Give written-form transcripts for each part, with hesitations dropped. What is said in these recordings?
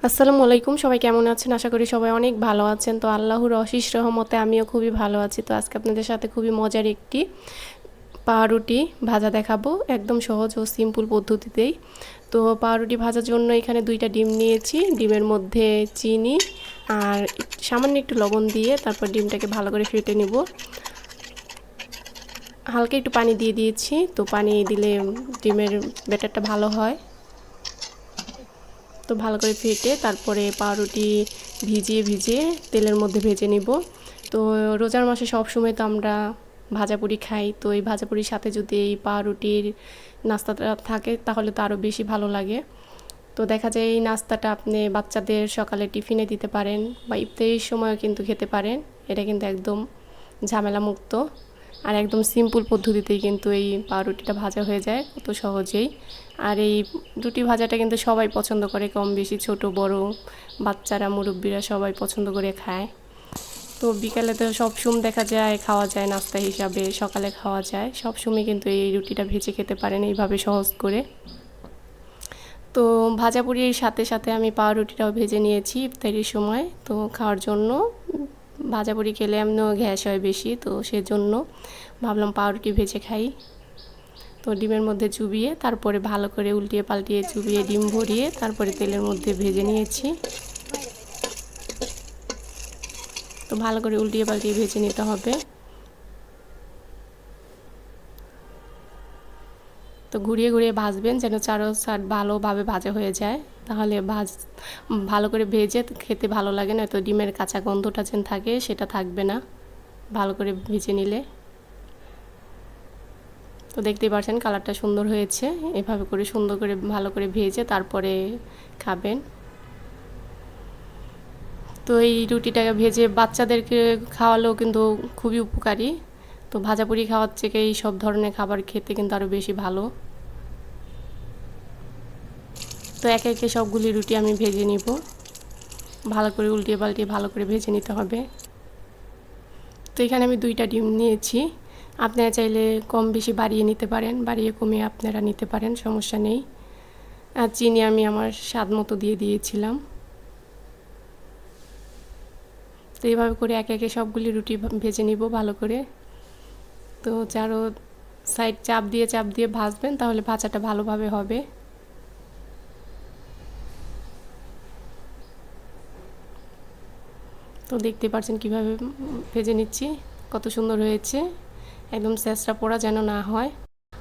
আসসালামু আলাইকুম, সবাই কেমন আছেন? আশা করি সবাই অনেক ভালো আছেন। তো আল্লাহর অশেষ রহমতে আমিও খুবই ভালো আছি। তো আজকে আপনাদের সাথে খুবই মজার একটি পাউরুটি ভাজা দেখাবো, একদম সহজ ও সিম্পল পদ্ধতিতেই। তো পাউরুটি ভাজার জন্য এখানে 2টা ডিম নিয়েছি। ডিমের মধ্যে চিনি আর সামান্য একটু লবণ দিয়ে তারপর ডিমটাকে ভালো করে ফেটে নিব। হালকা একটু পানি দিয়ে দিয়েছি, তো পানি দিলে ডিমের ব্যাটারটা ভালো হয়। তো ভালো করে ফেটে তারপরে পাউরুটি ভিজিয়ে তেলের মধ্যে ভেজে নিব। তো রোজার মাসে সবসময় তো আমরা ভাজাপুরি খাই, তো এই ভাজাপুরির সাথে যদি এই পাউরুটির নাস্তাটা থাকে তাহলে তো আরও বেশি ভালো লাগে। তো দেখা যায় এই নাস্তাটা আপনি বাচ্চাদের সকালে টিফিনে দিতে পারেন বা ইফতারির সময়ও কিন্তু খেতে পারেন। এটা কিন্তু একদম ঝামেলামুক্ত আর একদম সিম্পল পদ্ধতিতেই কিন্তু এই পাউরুটিটা ভাজা হয়ে যায় কত সহজেই। আর এই রুটি ভাজাটা কিন্তু সবাই পছন্দ করে, কম বেশি ছোট বড় বাচ্চারা মুরব্বীরা সবাই পছন্দ করে খায়। তো বিকালে তো সবসময় দেখা যায় খাওয়া যায় নাস্তা হিসাবে, সকালে খাওয়া যায়, সবসময় কিন্তু এই রুটিটা ভেজে খেতে পারেন এইভাবে সহজ করে। তো ভাজাপুরির সাথে সাথে আমি পাউরুটিটাও ভেজে নিয়েছি ইফতারির সময়। তো খাওয়ার জন্য ভাজাপুরি খেলে এমনিও গ্যাস হয় বেশি, তো সেজন্য ভাবলাম পাউরুটি ভেজে খাই। তো ডিমের মধ্যে চুবিয়ে তারপরে ভালো করে উল্টিয়ে পাল্টিয়ে চুবিয়ে ডিম ভরিয়ে তারপরে তেলের মধ্যে ভেজে নিয়েছি। তো ভালো করে উল্টিয়ে পাল্টিয়ে ভেজে নিতে হবে। তো ঘুরিয়ে ভাজবেন যেন চারো সাইড ভালোভাবে ভাজা হয়ে যায়, তাহলে ভালো করে ভেজে খেতে ভালো লাগে, নয়তো ডিমের কাঁচা গন্ধটা যেন থাকে সেটা থাকবে না ভালো করে ভেজে নিলে। তো দেখতেই পাচ্ছেন কালারটা সুন্দর হয়েছে। এভাবে করে সুন্দর করে ভালো করে ভেজে তারপরে খাবেন। তো এই রুটিটাকে ভেজে বাচ্চাদেরকে খাওয়ালেও কিন্তু খুবই উপকারী। তো ভাজাপুরি খাওয়ার থেকে এই সব ধরনের খাবার খেতে কিন্তু আরও বেশি ভালো। তো একে একে সবগুলি রুটি আমি ভেজে নিব, ভালো করে উল্টিয়ে পাল্টিয়ে ভালো করে ভেজে নিতে হবে। তো এখানে আমি 2টা ডিম নিয়েছি, আপনারা চাইলে কম বেশি বাড়িয়ে নিতে পারেন, বাড়িয়ে কমিয়ে আপনারা নিতে পারেন, সমস্যা নেই। আর চিনি আমি আমার স্বাদ মতো দিয়ে দিয়েছিলাম। তো এইভাবে করে একে একে সবগুলি রুটি ভেজে নিব ভালো করে। তো চারো সাইড চাপ দিয়ে ভাজবেন, তাহলে ভাজাটা ভালোভাবে হবে। তো দেখতে পাচ্ছেন কিভাবে ভেজে নিচ্ছি, কত সুন্দর হয়েছে, একদম স্যাঁচড়া পোড়া যেন না হয়।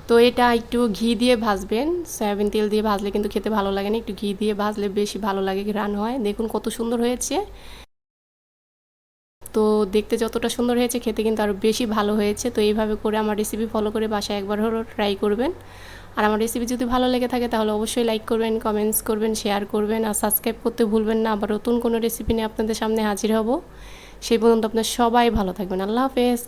তো এটা একটু ঘি দিয়ে ভাজবেন, সয়াবিন তেল দিয়ে ভাজলে কিন্তু খেতে ভালো লাগে না, একটু ঘি দিয়ে ভাজলে বেশি ভালো লাগে, ঘ্রাণ হয়। দেখুন কত সুন্দর হয়েছে। তো দেখতে যতটা সুন্দর হয়েছে খেতে কিন্তু আরও বেশি ভালো হয়েছে। তো এইভাবে করে আমার রেসিপি ফলো করে বাসায় একবার হলো ট্রাই করবেন। আর আমার রেসিপি যদি ভালো লেগে থাকে তাহলে অবশ্যই লাইক করবেন, কমেন্টস করবেন, শেয়ার করবেন আর সাবস্ক্রাইব করতে ভুলবেন না। আবার নতুন কোনো রেসিপি নিয়ে আপনাদের সামনে হাজির হব। সেই পর্যন্ত আপনার সবাই ভালো থাকবেন। আল্লাহ হাফেজ।